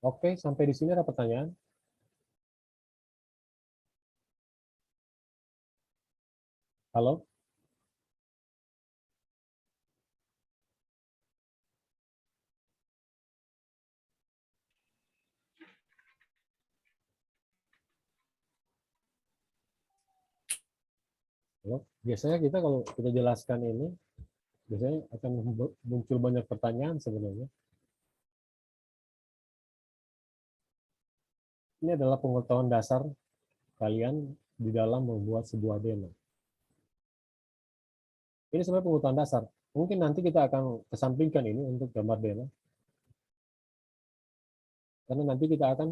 Oke, sampai di sini ada pertanyaan? Halo? Halo? Biasanya kita kalau kita jelaskan ini, biasanya akan muncul banyak pertanyaan sebenarnya. Ini adalah pengetahuan dasar kalian di dalam membuat sebuah demo. Ini sebenarnya pengetahuan dasar. Mungkin nanti kita akan kesampingkan ini untuk gambar demo, karena nanti kita akan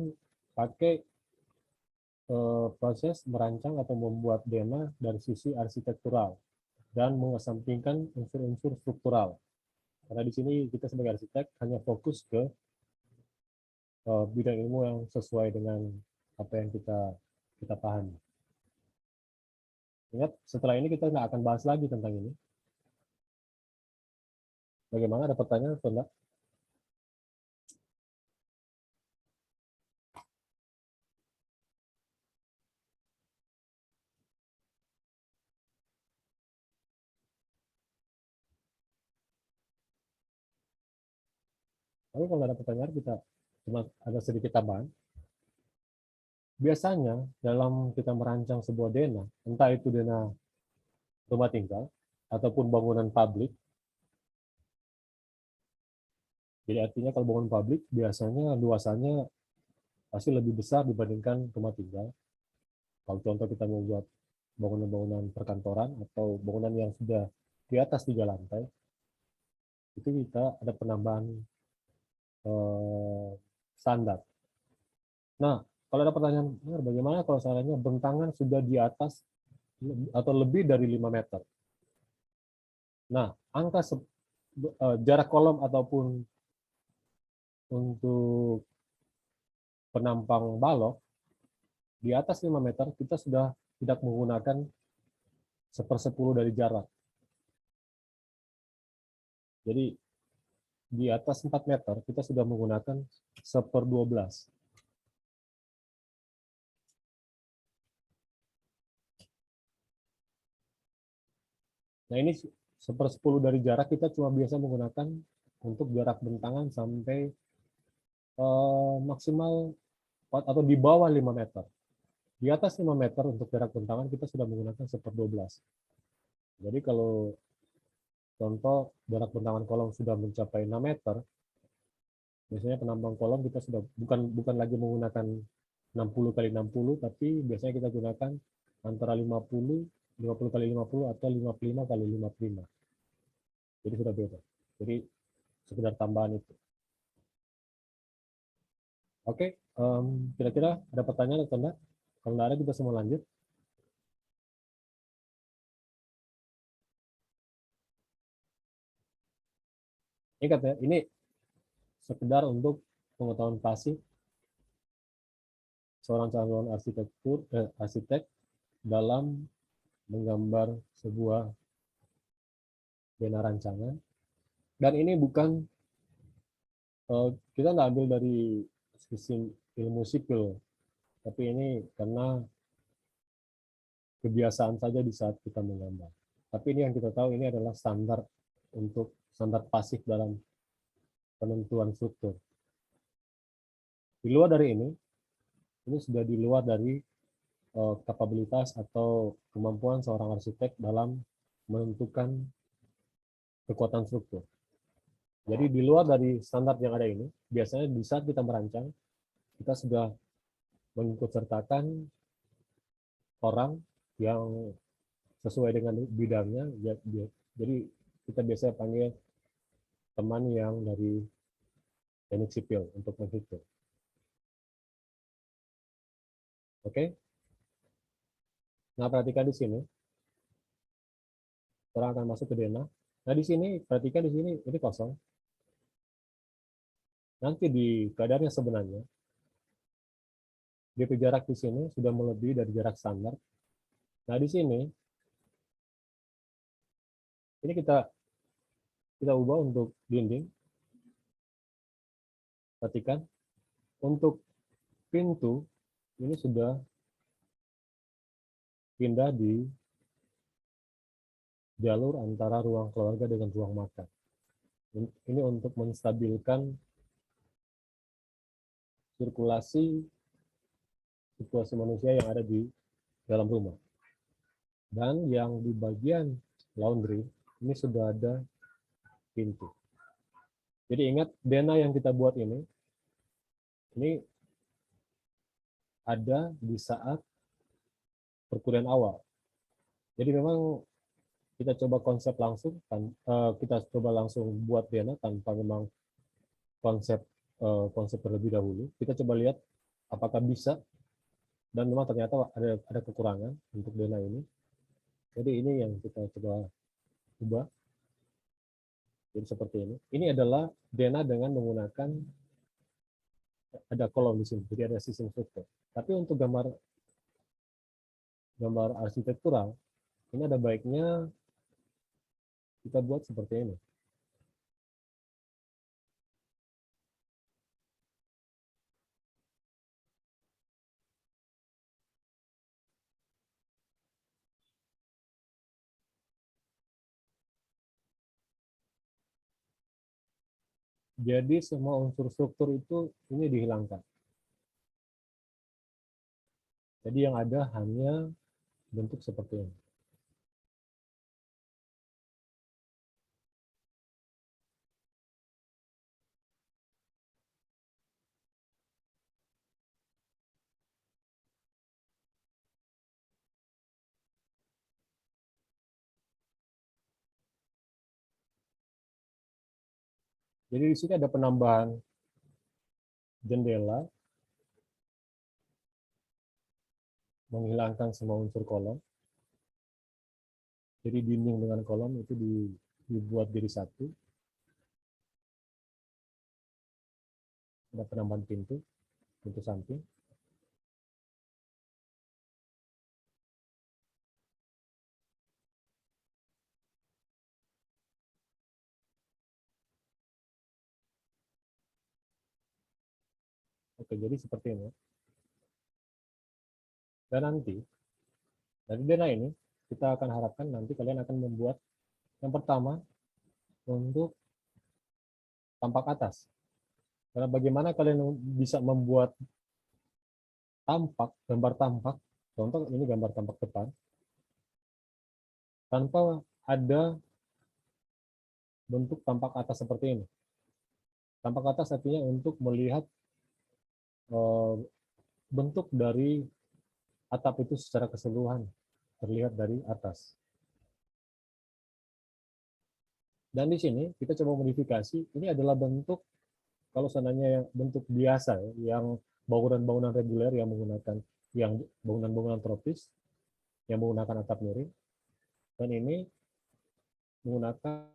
pakai proses merancang atau membuat demo dari sisi arsitektural dan mengesampingkan unsur-unsur struktural. Karena di sini kita sebagai arsitek hanya fokus ke bidang ilmu yang sesuai dengan apa yang kita pahami. Ingat, setelah ini kita nggak akan bahas lagi tentang ini. Bagaimana, ada pertanyaan atau enggak? Tapi kalau ada pertanyaan, kita cuma ada sedikit tambahan. Biasanya dalam kita merancang sebuah dena, entah itu dena rumah tinggal ataupun bangunan publik, jadi artinya kalau bangunan publik biasanya luasannya pasti lebih besar dibandingkan rumah tinggal. Kalau contoh kita mau buat bangunan-bangunan perkantoran atau bangunan yang sudah di atas 3 lantai, itu kita ada penambahan standar. Nah, kalau ada pertanyaan, bagaimana kalau seandainya bentangan sudah di atas atau lebih dari 5 meter? Nah, angka jarak kolom ataupun untuk penampang balok di atas 5 meter kita sudah tidak menggunakan 1/10 dari jarak. Jadi di atas 4 meter kita sudah menggunakan 1/12. Nah, ini 1/10 dari jarak kita cuma biasa menggunakan untuk jarak bentangan sampai maksimal atau di bawah 5 meter. Di atas 5 meter untuk jarak bentangan kita sudah menggunakan 1/12. Jadi kalau contoh jarak bentangan kolom sudah mencapai 6 meter, biasanya penambang kolom kita sudah bukan lagi menggunakan 60 kali 60, tapi biasanya kita gunakan antara 50 kali 50 atau 55 kali 55. Jadi sudah beda. Jadi sekedar tambahan itu. Oke, kira-kira ada pertanyaan atau enggak? Kalau enggak ada, kita semua lanjut. Ingat ya, ini sekedar untuk pengetahuan pasif seorang calon arsitek dalam menggambar sebuah bina rancangan. Dan ini bukan kita nggak ambil dari sisi ilmu sipil, tapi ini karena kebiasaan saja di saat kita menggambar. Tapi ini yang kita tahu ini adalah standar untuk standar pasif dalam penentuan struktur. Di luar dari ini sudah di luar dari kapabilitas atau kemampuan seorang arsitek dalam menentukan kekuatan struktur. Jadi di luar dari standar yang ada ini, biasanya di saat kita merancang, kita sudah mengikut sertakan orang yang sesuai dengan bidangnya. Jadi kita biasanya panggil teman yang dari teknik sipil untuk menghitung. Oke? Nah, perhatikan di sini. Orang akan masuk ke dena. Nah, di sini, perhatikan di sini, ini kosong. Nanti di keadaannya sebenarnya, DP jarak di sini sudah melebihi dari jarak standar. Nah, di sini, ini kita ubah untuk dinding. Perhatikan, Untuk pintu ini sudah pindah di jalur antara ruang keluarga dengan ruang makan. Ini untuk menstabilkan sirkulasi situasi manusia yang ada di dalam rumah. Dan yang di bagian laundry ini sudah ada pintu. Jadi ingat, denah yang kita buat ini ada di saat perkuliahan awal. Jadi memang kita coba konsep langsung, kita coba langsung buat denah tanpa memang konsep konsep terlebih dahulu. Kita coba lihat apakah bisa, dan memang ternyata ada kekurangan untuk denah ini. Jadi ini yang kita coba ubah. Jadi seperti ini. Ini adalah denah dengan menggunakan ada kolom di sini. Jadi ada sistem struktur. Tapi untuk gambar arsitektural, ini ada baiknya kita buat seperti ini. Jadi semua unsur struktur itu ini dihilangkan. Jadi yang ada hanya bentuk seperti ini. Jadi di sini ada penambahan jendela, menghilangkan semua unsur kolom. Jadi dinding dengan kolom itu dibuat jadi satu. Ada penambahan pintu samping. Oke, jadi seperti ini. Dan nanti dari denah ini kita akan harapkan nanti kalian akan membuat yang pertama untuk tampak atas. Karena bagaimana kalian bisa membuat gambar tampak, contoh ini gambar tampak depan, tanpa ada bentuk tampak atas seperti ini. Tampak atas artinya untuk melihat bentuk dari atap itu secara keseluruhan, terlihat dari atas. Dan di sini kita coba modifikasi, ini adalah bentuk, kalau seandainya bentuk biasa ya, yang bangunan-bangunan reguler yang menggunakan bangunan-bangunan tropis yang menggunakan atap miring, dan ini menggunakan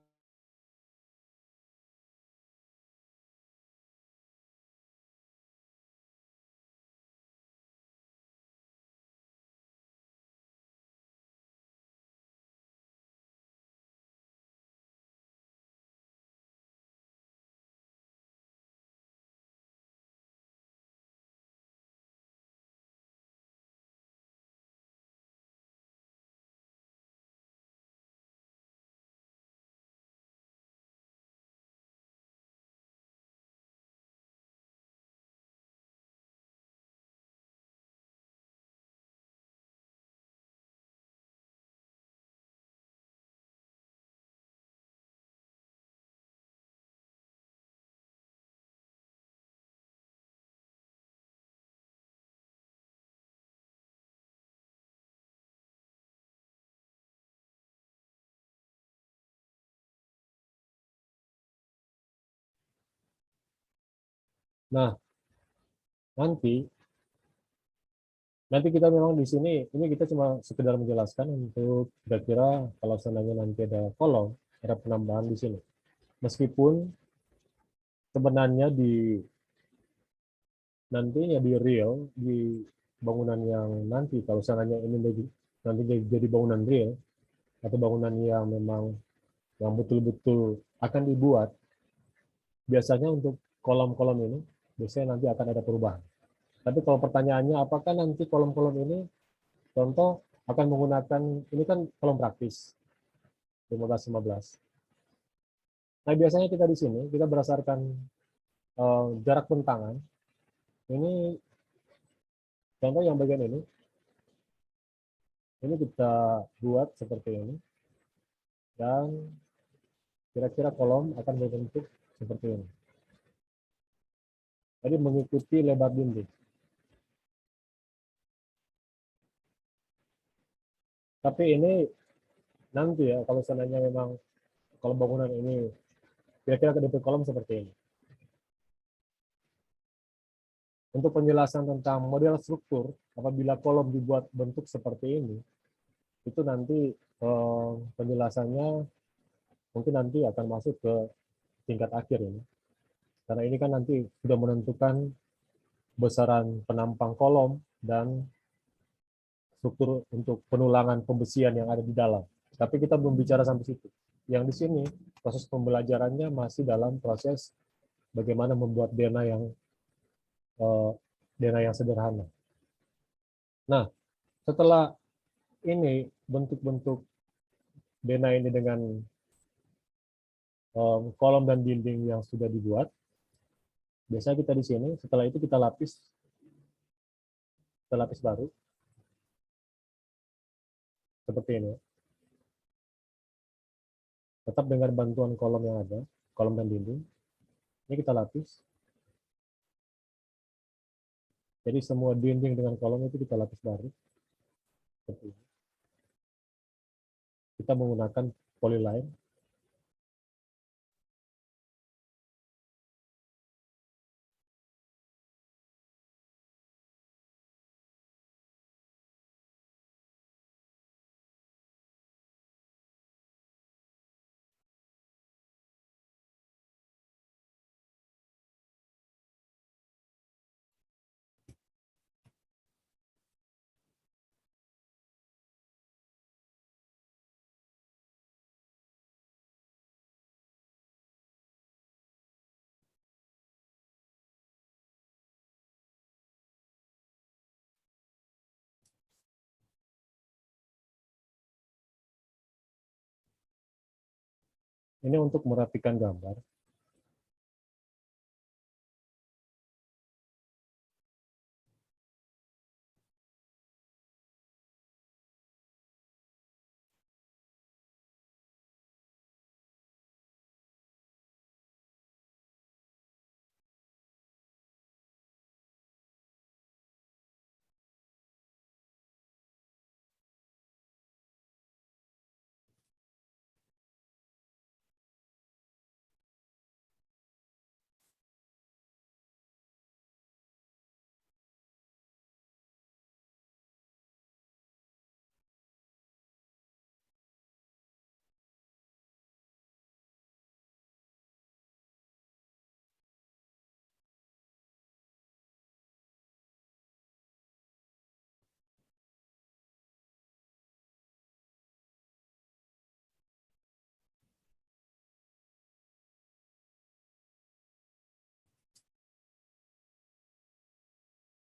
nah nanti kita memang di sini ini kita cuma sekedar menjelaskan untuk kira-kira kalau seandainya nanti ada kolom, ada penambahan di sini. Meskipun sebenarnya nantinya di real, di bangunan yang nanti kalau seandainya ini nanti jadi bangunan real atau bangunan yang memang yang betul-betul akan dibuat, biasanya untuk kolom-kolom ini biasanya nanti akan ada perubahan. Tapi kalau pertanyaannya apakah nanti kolom-kolom ini, contoh akan menggunakan, ini kan kolom praktis, 15-15. Nah, biasanya kita di sini, kita berdasarkan jarak bentangan, ini contoh yang bagian ini kita buat seperti ini, dan kira-kira kolom akan berbentuk seperti ini. Jadi mengikuti lebar dinding. Tapi ini nanti ya, kalau seandainya memang kalau bangunan ini kira-kira kedua kolom seperti ini. Untuk penjelasan tentang model struktur, apabila kolom dibuat bentuk seperti ini, itu nanti penjelasannya mungkin nanti akan masuk ke tingkat akhir ini. Karena ini kan nanti sudah menentukan besaran penampang kolom dan struktur untuk penulangan pembesian yang ada di dalam. Tapi kita belum bicara sampai situ. Yang di sini proses pembelajarannya masih dalam proses bagaimana membuat dena yang sederhana. Nah, setelah ini bentuk-bentuk dena ini dengan kolom dan dinding yang sudah dibuat, biasanya kita di sini setelah itu kita lapis baru seperti ini. Tetap dengan bantuan kolom yang ada, kolom dan dinding. Ini kita lapis. Jadi semua dinding dengan kolom itu kita lapis baru. Seperti ini. Kita menggunakan polyline. Ini untuk merapikan gambar.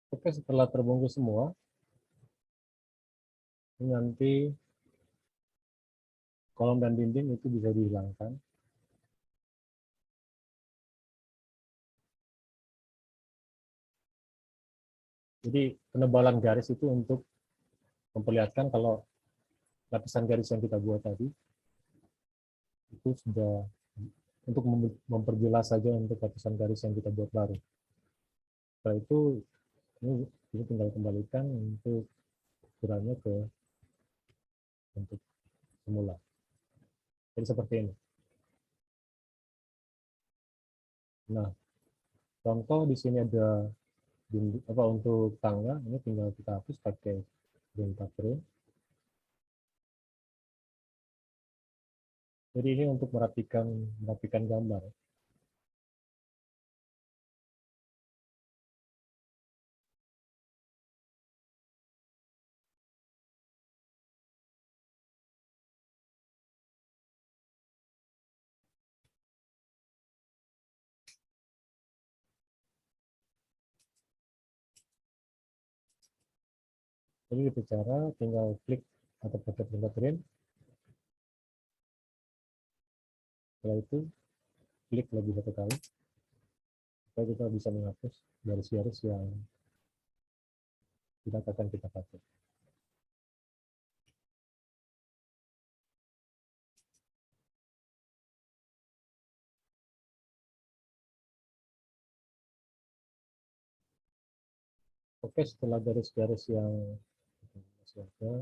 Oke, setelah terbungkus semua, ini nanti kolom dan dinding itu bisa dihilangkan. Jadi penebalan garis itu untuk memperlihatkan kalau lapisan garis yang kita buat tadi itu sudah untuk memperjelas saja untuk lapisan garis yang kita buat baru. Setelah itu ini tinggal kembalikan untuk ukurannya ke bentuk semula. Jadi seperti ini. Nah, contoh di sini ada untuk tangga, ini tinggal kita hapus pakai tinta print. Jadi ini untuk merapikan gambar. Jadi itu cara, tinggal klik atau pakai perintah print. Setelah itu klik lagi satu kali supaya kita bisa menghapus garis-garis yang tidak akan kita pakai. Oke, setelah garis-garis yang masih ada,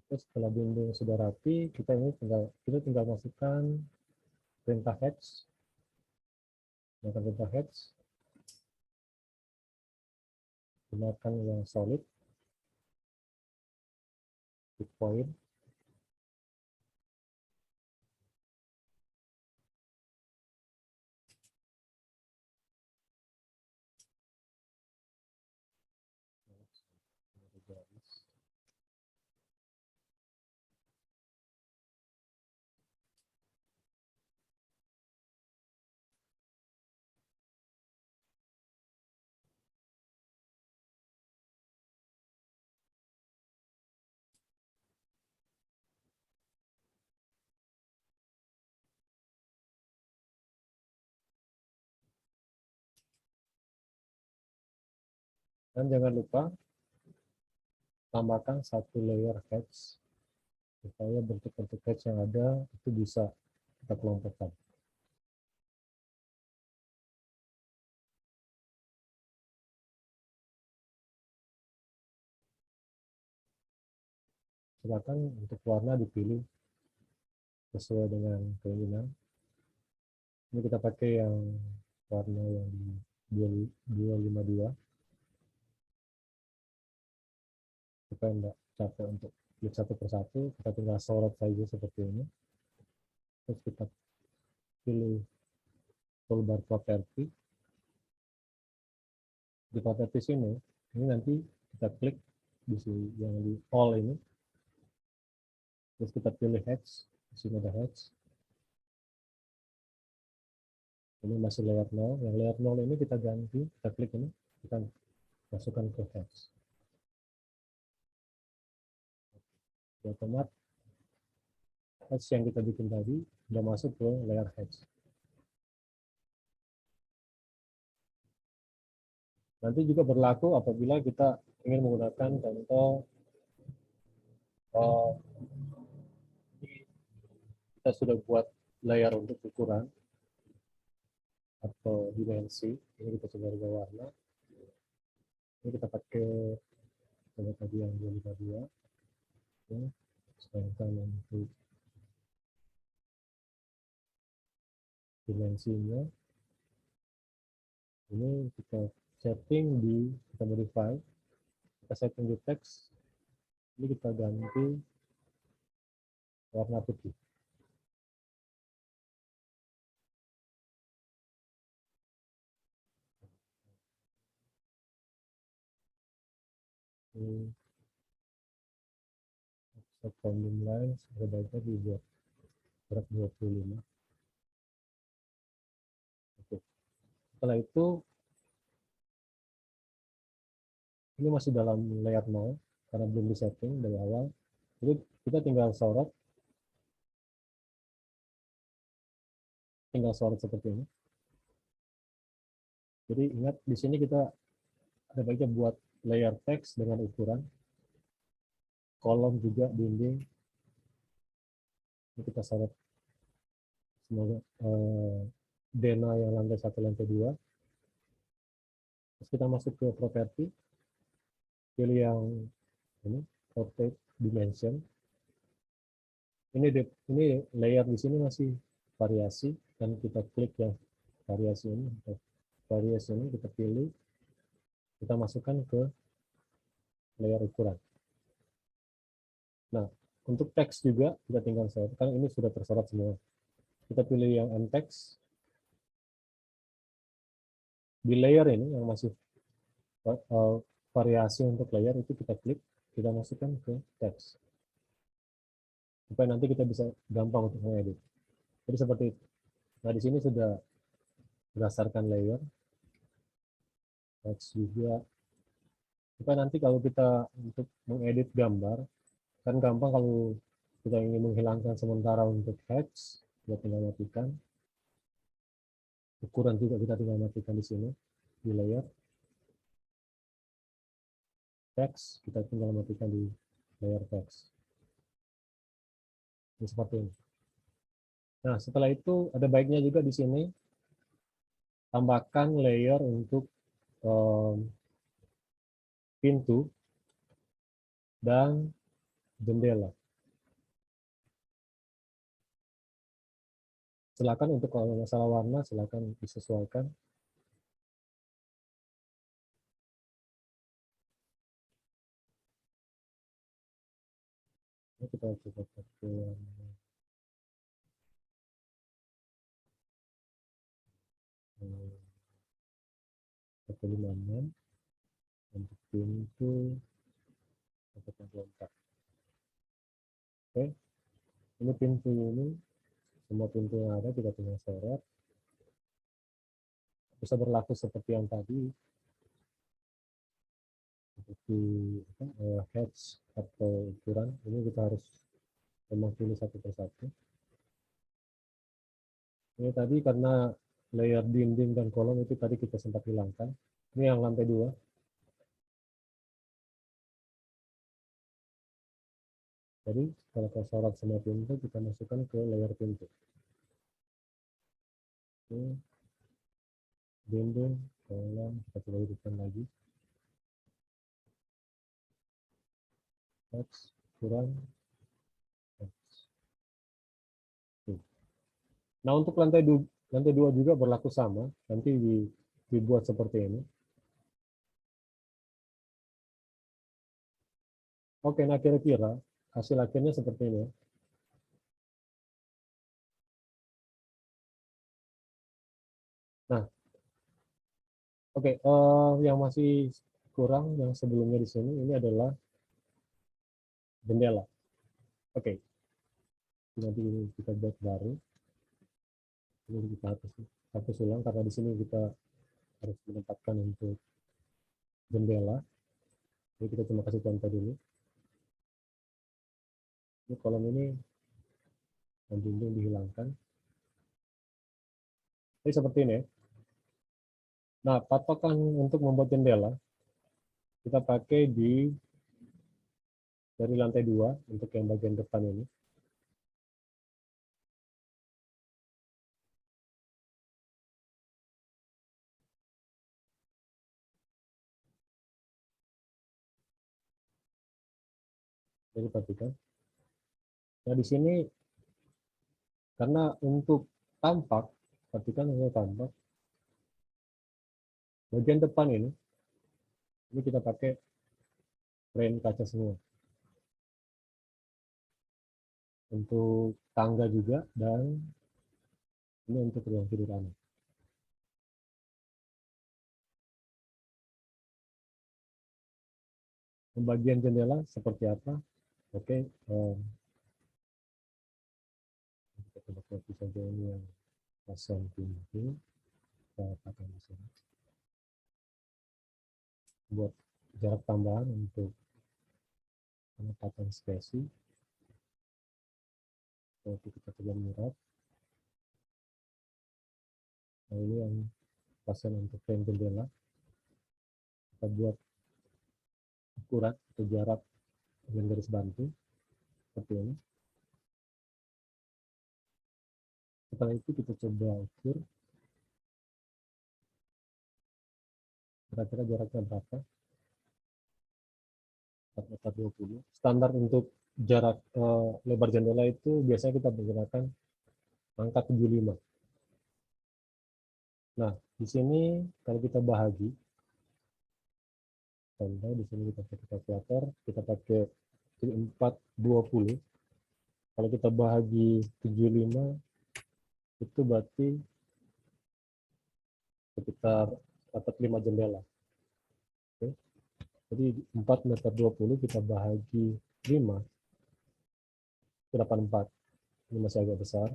oke, setelah dinding sudah rapi, kita tinggal masukkan perintah hex, perintah hex, gunakan yang solid, tick point, dan jangan lupa tambahkan satu layer hex supaya bentuk-bentuk hex yang ada itu bisa kita kelompokkan. Silakan untuk warna dipilih sesuai dengan keinginan. Ini kita pakai yang warna yang di 252 supaya enggak capek untuk klik satu persatu, kita tinggal sorot saja seperti ini. Terus kita pilih toolbar property. Di property ini nanti kita klik di sini yang di all ini. Terus kita pilih hex, di sini ada hex. Ini masih layer 0, yang layer 0 ini kita ganti, kita klik ini, kita masukkan ke hex. Otomatis hex yang kita bikin tadi sudah masuk ke layer hex. Nanti juga berlaku apabila kita ingin menggunakan contoh kita sudah buat layer untuk ukuran atau dimensi. Ini kita coba rubah warna. Ini kita pakai tadi yang 252. Ya, sedangkan untuk dimensinya ini kita setting kita modify, kita setting di teks, ini kita ganti warna putih. Ini set volume line sebaiknya dibuat berat 25. Oke. Setelah itu ini masih dalam layer 0 karena belum disetting dari awal. Jadi kita tinggal sorot seperti ini. Jadi ingat di sini kita ada baiknya buat layer teks dengan ukuran kolom juga dinding. Ini kita sorot semoga dena yang lantai 1 lantai 2. Terus kita masuk ke properti, pilih yang ini rotate dimension. Ini layer di sini masih variasi, dan kita klik yang variasi ini kita pilih, kita masukkan ke layer ukuran. Nah, untuk teks juga kita tinggal sorot, kan ini sudah tersorot semua. Kita pilih yang M-text. Di layer ini yang masih variasi untuk layer itu kita klik, kita masukkan ke teks. Supaya nanti kita bisa gampang untuk mengedit. Jadi seperti itu. Nah, di sini sudah berdasarkan layer. Text juga. Supaya nanti kalau kita untuk mengedit gambar, kan gampang kalau kita ingin menghilangkan sementara untuk text, kita tinggal matikan. Ukuran juga kita tinggal matikan di sini, di layer. Text, kita tinggal matikan di layer text. Ini seperti ini. Nah, setelah itu ada baiknya juga di sini tambahkan layer untuk pintu dan jendela. Silakan untuk kalau masalah warna, silakan disesuaikan. Ini kita coba pakai warna 156 untuk pintu 164. Oke, ini pintu ini, semua pintu yang ada kita tinggal seret. Bisa berlaku seperti yang tadi, seperti heads atau ukuran. Ini kita harus memang pilih satu persatu. Ini tadi karena layer dinding dan kolom itu tadi kita sempat hilangkan. Ini yang lantai 2. Jadi kalau kita sorot semua pintu, kita masukkan ke layer pintu. Oke. Dinding, kolom, kita coba hidupkan lagi. Text, ukuran. Nah, untuk lantai 2 juga berlaku sama, nanti dibuat seperti ini. Oke, nah kira-kira hasil akhirnya seperti ini. Nah, oke, yang masih kurang yang sebelumnya di sini ini adalah jendela. Oke, nanti kita buat baru. Ini kita hapus ulang karena di sini kita harus menempatkan untuk jendela. Jadi kita cuma kasih contoh dulu. Ini kolom ini dan dinding dihilangkan. Jadi seperti ini. Nah, patokan untuk membuat jendela kita pakai dari lantai 2 untuk yang bagian depan ini. Jadi perhatikan. Nah, di sini karena untuk tampak, perhatikan untuk tampak, bagian depan ini kita pakai frame kaca semua. Untuk tangga juga, dan ini untuk ruang tidur anak. Pembagian jendela seperti apa? Oke, kita coba copy saja ini yang pasang pintu. Kita letakkan di sini. Buat jarak tambahan untuk penempatan spasi. Oke, kita coba murah. Nah, ini yang pasang untuk frame jendela. Kita buat ukuran atau jarak dengan garis bantu seperti ini. Setelah itu kita coba ukur kira-kira jaraknya berapa. 4,20 meter. Standar untuk jarak lebar jendela itu biasanya kita menggunakan angka 75. Nah, di sini kalau kita bahagi, contoh di sini kita pakai kalkulator, kita pakai 420. Kalau kita bahagi 75, itu berarti sekitar dapat 5 jendela. Oke. Jadi 4,20 meter kita bahagi 5, itu 84. Ini masih agak besar.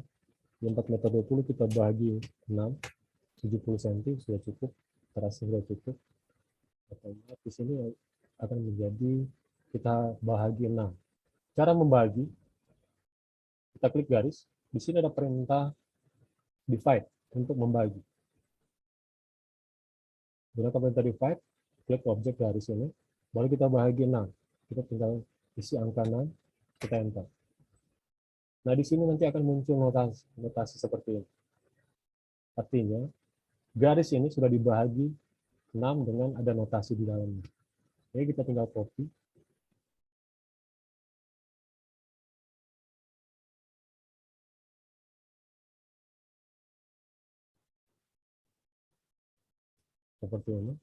4,20 meter kita bahagi 6, 70 cm sudah cukup, terasa sudah cukup. Otomatis ini akan menjadi, kita bahagi 6. Cara membagi, kita klik garis. Di sini ada perintah divide untuk membagi. Gunakan perintah divide, klik objek garis ini, baru kita bahagi 6. Kita tinggal isi angka 6, kita enter. Nah, di sini nanti akan muncul notasi seperti ini. Artinya, garis ini sudah dibahagi 6 dengan ada notasi di dalamnya. Jadi kita tinggal copy. Seperti ini.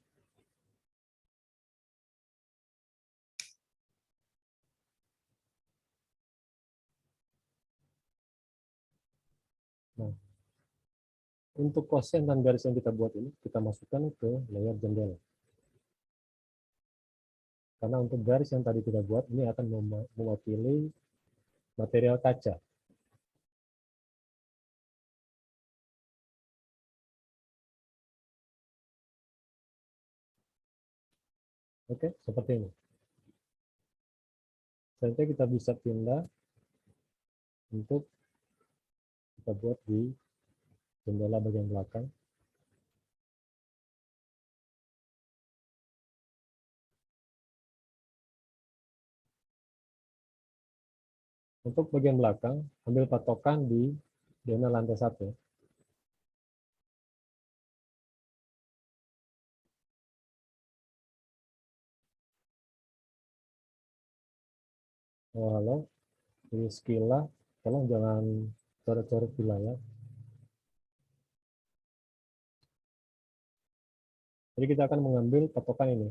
Nah, untuk kosen dan garis yang kita buat ini, kita masukkan ke layer jendela. Karena untuk garis yang tadi kita buat, ini akan mewakili material kaca. Oke, seperti ini. Selanjutnya kita bisa pindah untuk kita buat di jendela bagian belakang. Untuk bagian belakang, ambil patokan di zona lantai 1. Halo, ini sekilas, tolong jangan coret-coret di layar. Jadi kita akan mengambil patokan ini.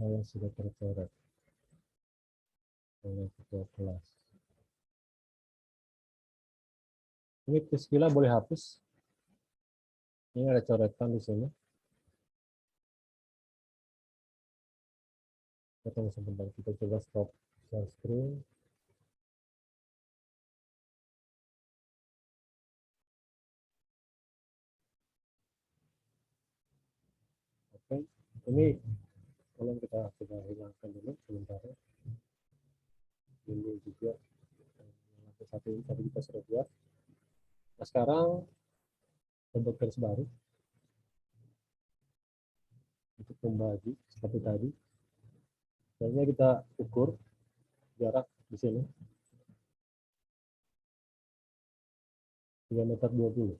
Saya sudah tercoret oleh ketua kelas. Ini sekilas boleh hapus. Ini ada coretan di sini. Kita tunggu sebentar, kita coba stop share screen. Oke, ini tolong kita coba hilangkan dulu sementara. Ini juga satu ini tadi kita sudah buat. Nah, sekarang untuk garis baru untuk membagi seperti tadi. Selanjutnya kita ukur jarak di sini 3,20 m.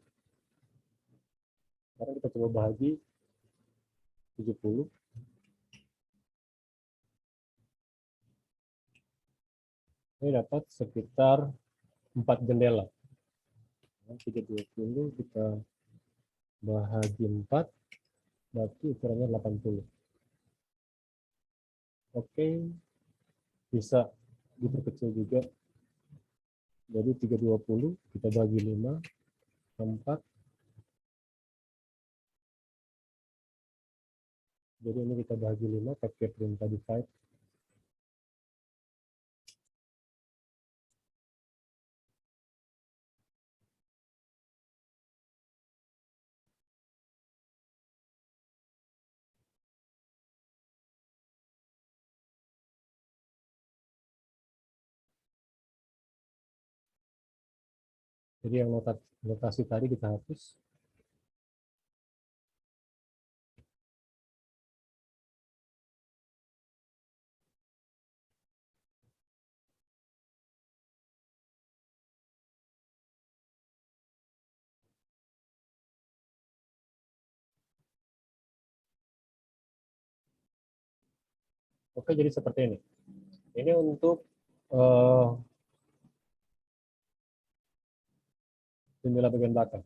Sekarang kita coba bahagi 70. Ini dapat sekitar 4 jendela. 320 kita bahagi 4, berarti ukurannya 80. Oke, bisa diperkecil juga. Jadi 320 kita bagi 5, 4. Jadi ini kita bagi 5 pakai perintah divide. Jadi yang notasi tadi kita hapus. Oke, jadi seperti ini. Ini untuk jendela bagian belakang.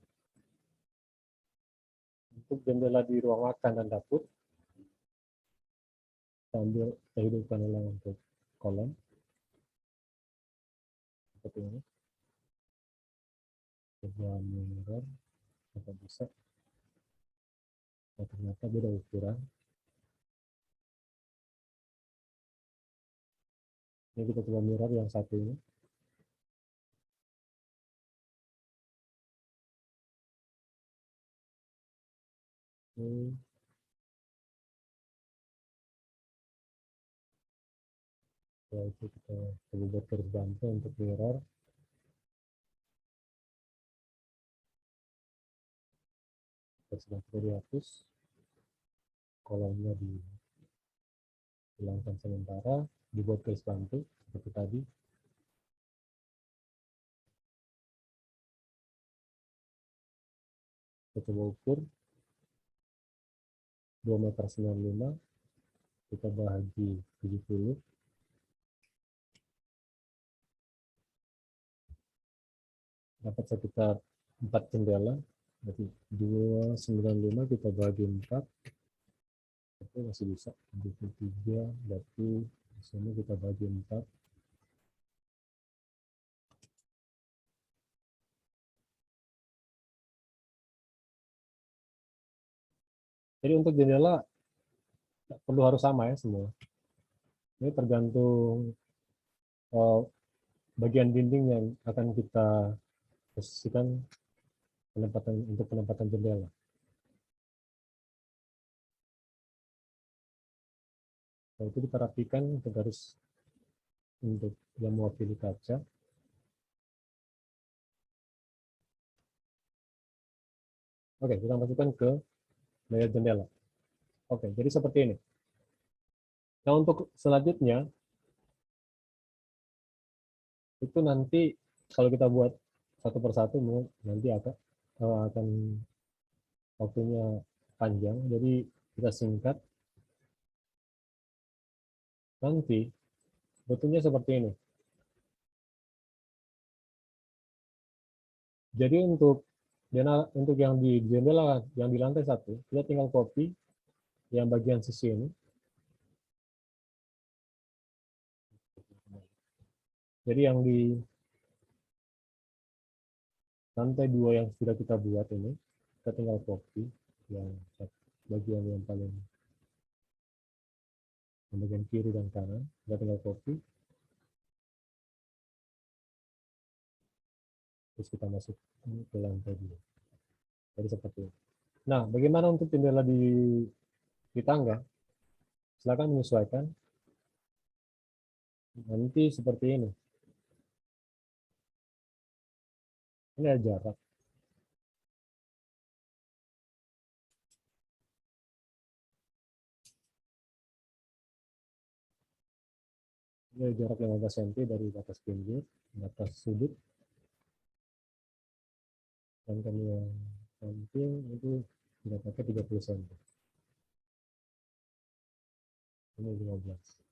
Untuk jendela di ruang makan dan dapur, sambil kita hidupkan untuk kolom seperti ini. Coba mirror, apa bisa? Nah, ternyata beda ukuran. Ini kita coba mirror yang satu ini. Ini itu kita coba buat garis bantu untuk mirror. Garis bantu dihapus, kolomnya dihilangkan sementara, dibuat garis bantu seperti tadi. Kita coba ukur 2,95 meter, kita bahagi 70, dapat sekitar 4 jendela. Berarti 295 kita bagi 4, itu masih bisa 23, berarti di sini kita bagi 4. Jadi untuk jendela perlu harus sama ya semua. Ini tergantung bagian dinding yang akan kita posisikan untuk penempatan jendela. Nah, itu kita rapikan untuk garis untuk yang mewakili kaca. Oke, kita masukkan ke layer jendela. Oke, jadi seperti ini. Nah, untuk selanjutnya itu nanti kalau kita buat satu persatu nanti akan waktunya panjang, jadi kita singkat. Nanti bentuknya seperti ini. Jadi untuk yang di jendela yang di lantai 1, kita tinggal copy yang bagian sisi ini. Jadi yang di lantai 2 yang sudah kita buat ini, kita tinggal copy yang bagian yang bagian kiri dan kanan, kita tinggal copy, terus kita masuk ke lantai 2. Jadi seperti ini. Nah, bagaimana untuk jendela di tangga? Silakan menyesuaikan. Nanti seperti ini. Ini ada jarak. Ini ada jarak 15 cm dari batas pinggir, batas sudut. Dan yang samping itu kita pakai 30 cm. Ini 15.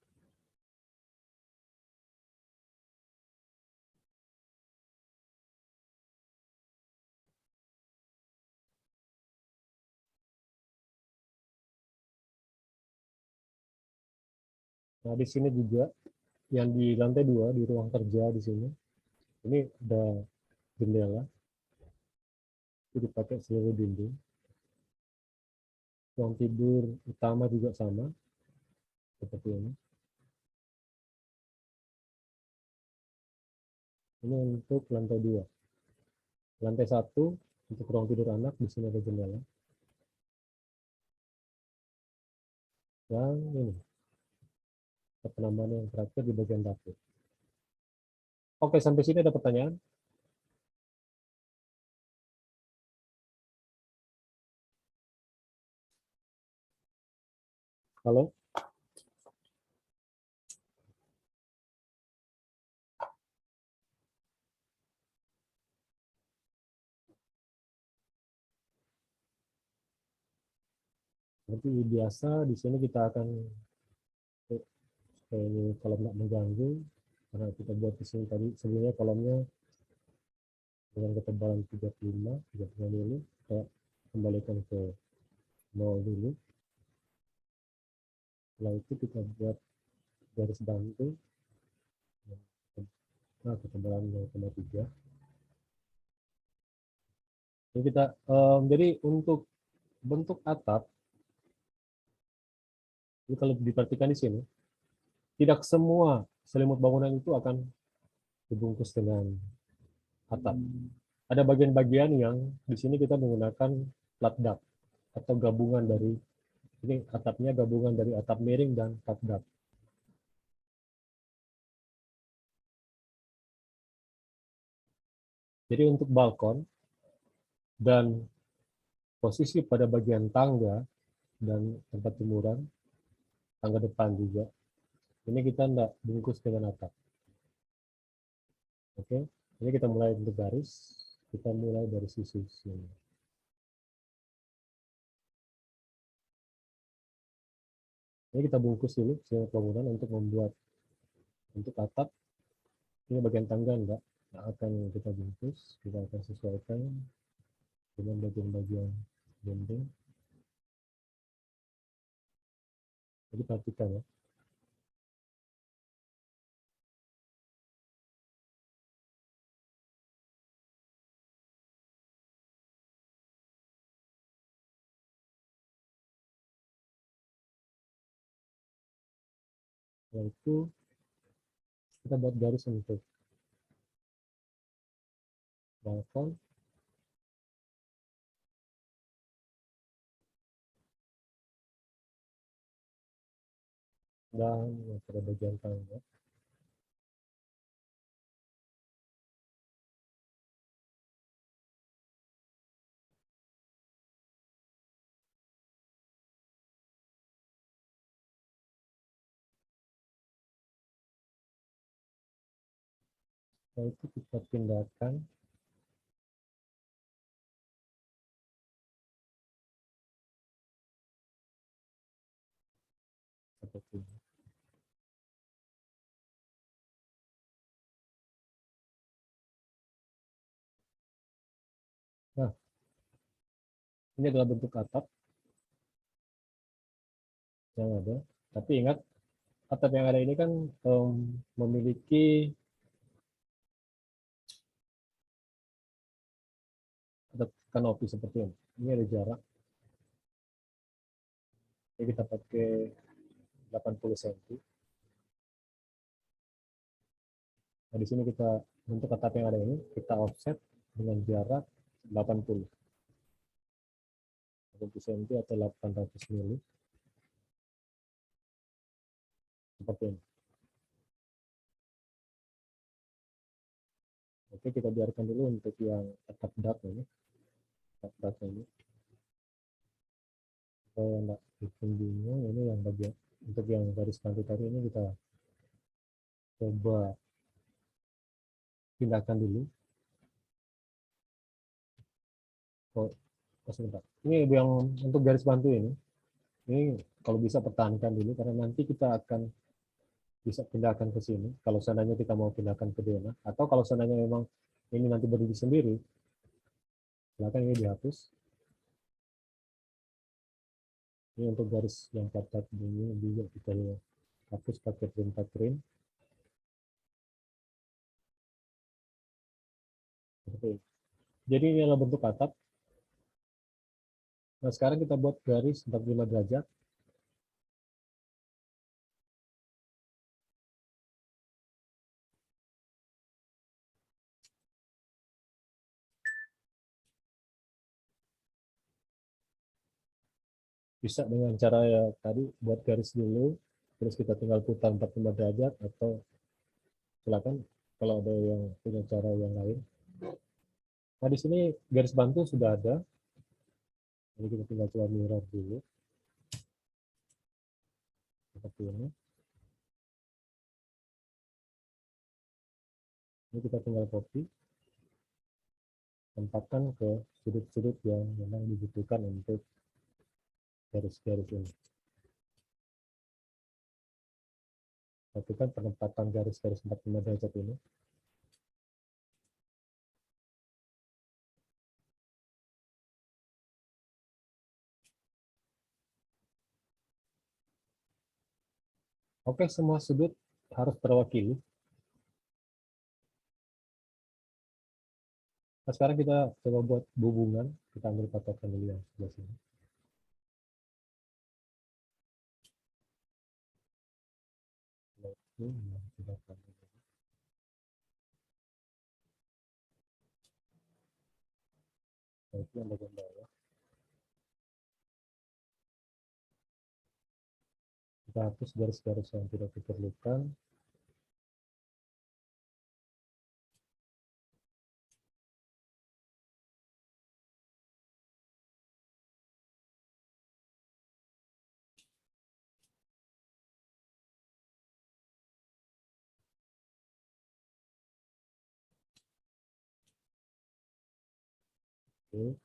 Nah, di sini juga yang di lantai 2 di ruang kerja di sini, ini ada jendela, itu dipakai seluruh dinding. Ruang tidur utama juga sama, seperti ini. Ini untuk lantai 2. Lantai 1 untuk ruang tidur anak, di sini ada jendela. Dan ini penambahan yang terakhir di bagian dapur. Oke, sampai sini ada pertanyaan? Halo? Nanti biasa di sini kita akan ini kolom nggak mengganggu, karena kita buat di sini tadi sebelumnya kolomnya dengan ketebalan 35 mili, kita kembalikan ke 0 dulu. Setelah itu kita buat garis bantu, nah ketebalan 0,3. Jadi jadi untuk bentuk atap Jadi kalau diperhatikan di sini, tidak semua selimut bangunan itu akan dibungkus dengan atap. Ada bagian-bagian yang di sini kita menggunakan flat duct atau gabungan dari ini atapnya gabungan dari atap miring dan flat duct. Jadi untuk balkon dan posisi pada bagian tangga dan tempat jemuran, tangga depan juga, ini kita tidak bungkus dengan atap. Oke, ini kita mulai untuk garis, kita mulai dari sisi sini. Ini kita bungkus dulu selimut bangunan untuk membuat untuk atap. Ini bagian tangga enggak akan kita bungkus, kita akan sesuaikan dengan bagian-bagian dinding. Jadi perhatikan ya. Setelah itu kita buat garis untuk balkon dan pada bagian tangga. Setelah itu kita pindahkan seperti ini. Nah, ini adalah bentuk atap yang ada. Tapi ingat, atap yang ada ini kan memiliki ada kanopi seperti ini. Ini ada jarak. Jadi kita pakai 80 cm. Nah, di sini kita untuk atap yang ada ini kita offset dengan jarak 80 cm atau 800 mili seperti ini. Oke, kita biarkan dulu untuk yang atap dak ini. Atap dak ini. Kalau enggak bikin bingung, ini yang bagian untuk yang garis pantai tadi ini kita coba pindahkan dulu. Oh, sebentar. Ini yang untuk garis bantu ini kalau bisa pertahankan dulu karena nanti kita akan bisa pindahkan ke sini. Kalau seandainya kita mau pindahkan ke DNA atau kalau seandainya memang ini nanti berdiri sendiri, silakan ini dihapus. Ini untuk garis yang padat ini juga kita hapus pakai perintah print. Jadi ini adalah bentuk atap. Nah, sekarang kita buat garis 45 derajat. Bisa dengan cara ya tadi buat garis dulu, terus kita tinggal putar 45 derajat atau silakan kalau ada yang punya cara yang lain. Nah, di sini garis bantu sudah ada. Jadi kita tinggal coba mirror dulu. Seperti ini. Ini kita tinggal copy. Tempatkan ke sudut-sudut yang memang dibutuhkan untuk garis-garis ini. Perhatikan penempatan garis-garis 45 derajat ini. Oke, semua sudut harus terwakili. Nah, sekarang kita coba buat hubungan. Kita ambil patokan dulu yang sebelah sini. Itu yang bagian bawah. Kita hapus garis-garis yang tidak diperlukan. Oke.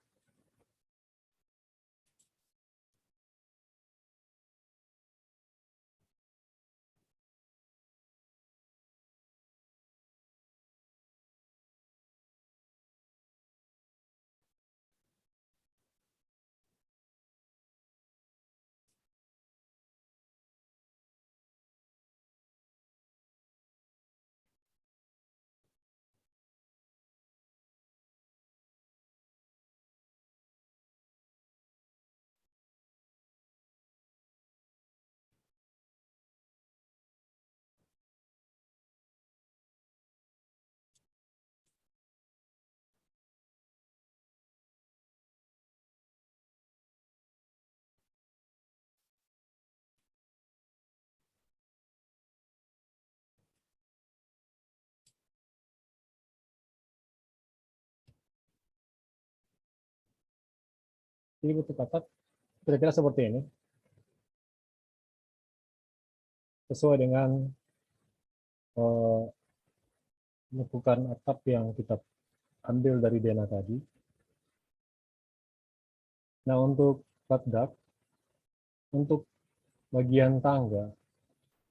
Jadi bentuk katak kira-kira seperti ini. Sesuai dengan lekukan atap yang kita ambil dari DNA tadi. Nah, untuk dak, untuk bagian tangga,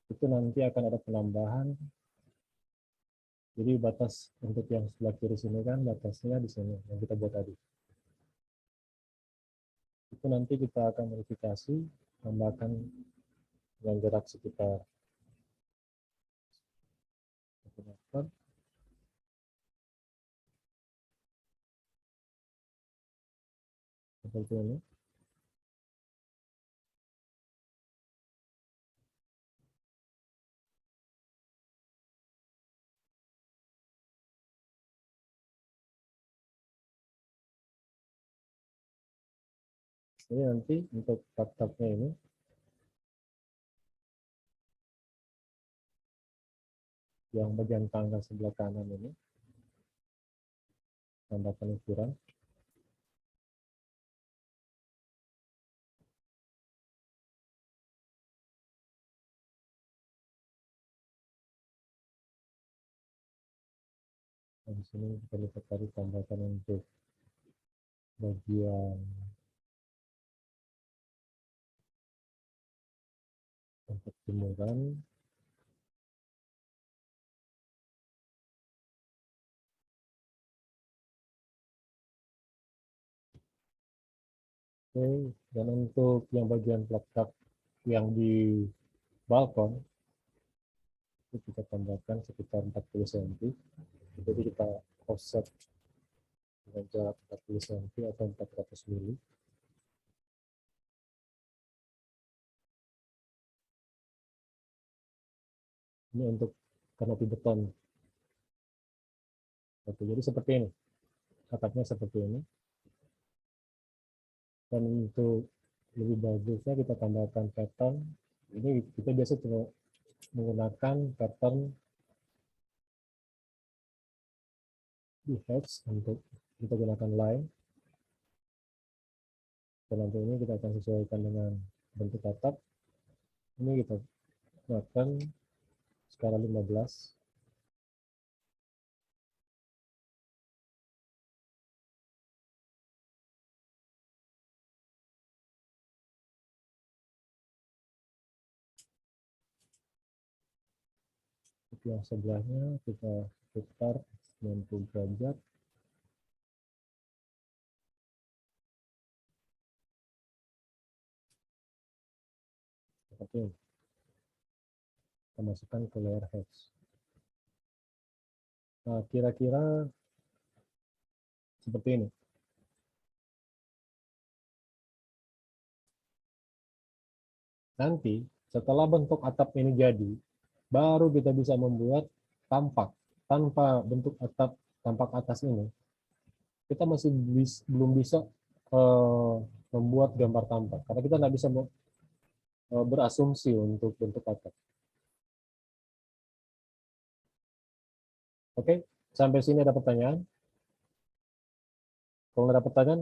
itu nanti akan ada penambahan. Jadi batas untuk yang sebelah kiri sini kan batasnya di sini yang kita buat tadi. Itu nanti kita akan modifikasi, tambahkan yang jarak sekitar 1 meter. Seperti ini. Ini nanti untuk tak-taknya ini yang bagian tangga sebelah kanan ini tambahkan ukuran. Nah, di sini kita lihat tadi tambahkan untuk bagian untuk jemuran. Oke, dan untuk yang bagian plat yang di balkon itu kita tambahkan sekitar 40 cm. Jadi kita offset dengan jarak 40 cm atau 400 mili. Ini untuk kanopi beton. Oke, jadi seperti ini. Atapnya seperti ini. Dan untuk lebih bagusnya kita tambahkan pattern. Ini kita biasa cuma menggunakan pattern di hedge untuk kita gunakan line. Dan nanti ini kita akan sesuaikan dengan bentuk atap. Ini kita gunakan skala 15. Yang sebelahnya kita putar 90 derajat. Seperti ini. Kita masukkan ke layer hedge. Nah, kira-kira seperti ini. Nanti setelah bentuk atap ini jadi, baru kita bisa membuat tampak. Tanpa bentuk atap tampak atas ini, kita masih belum bisa membuat gambar tampak, karena kita nggak bisa berasumsi untuk bentuk atap. Oke, sampai sini ada pertanyaan? Kalau nggak ada pertanyaan,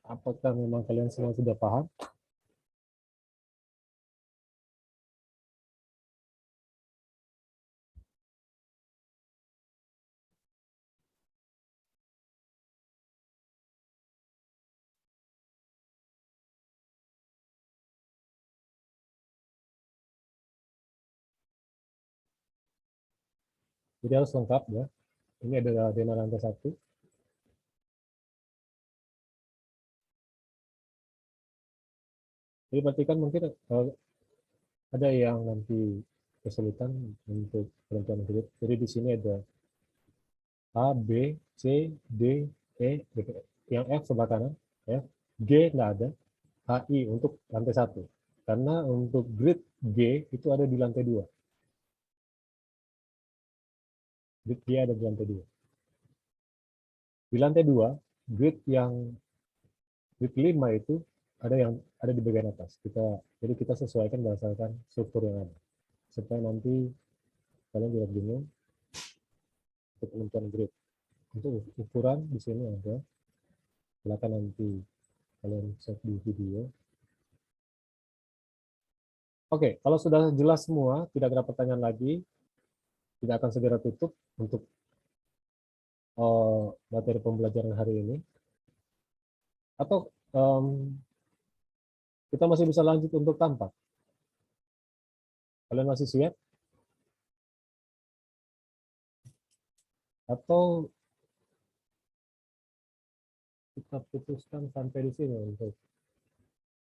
apakah memang kalian semua sudah paham? Jadi harus lengkap ya. Ini adalah denah lantai 1. Jadi perhatikan mungkin ada yang nanti kesulitan untuk penentuan grid. Jadi di sini ada A, B, C, D, E, gitu. Yang F sebelah kanan, ya. G nggak ada, HI untuk lantai 1. Karena untuk grid G itu ada di lantai 2. Grid G ada di lantai 2. Di lantai 2, grid yang grid 5 itu ada di bagian atas. Jadi kita sesuaikan berdasarkan struktur yang ada. Supaya nanti kalian tidak bingung untuk penentuan grid. Untuk ukuran di sini ada. Silakan nanti kalian cek di video. Oke, kalau sudah jelas semua, tidak ada pertanyaan lagi, kita akan segera tutup untuk materi pembelajaran hari ini. Atau kita masih bisa lanjut untuk tampak. Kalian masih siap? Atau kita putuskan sampai di sini untuk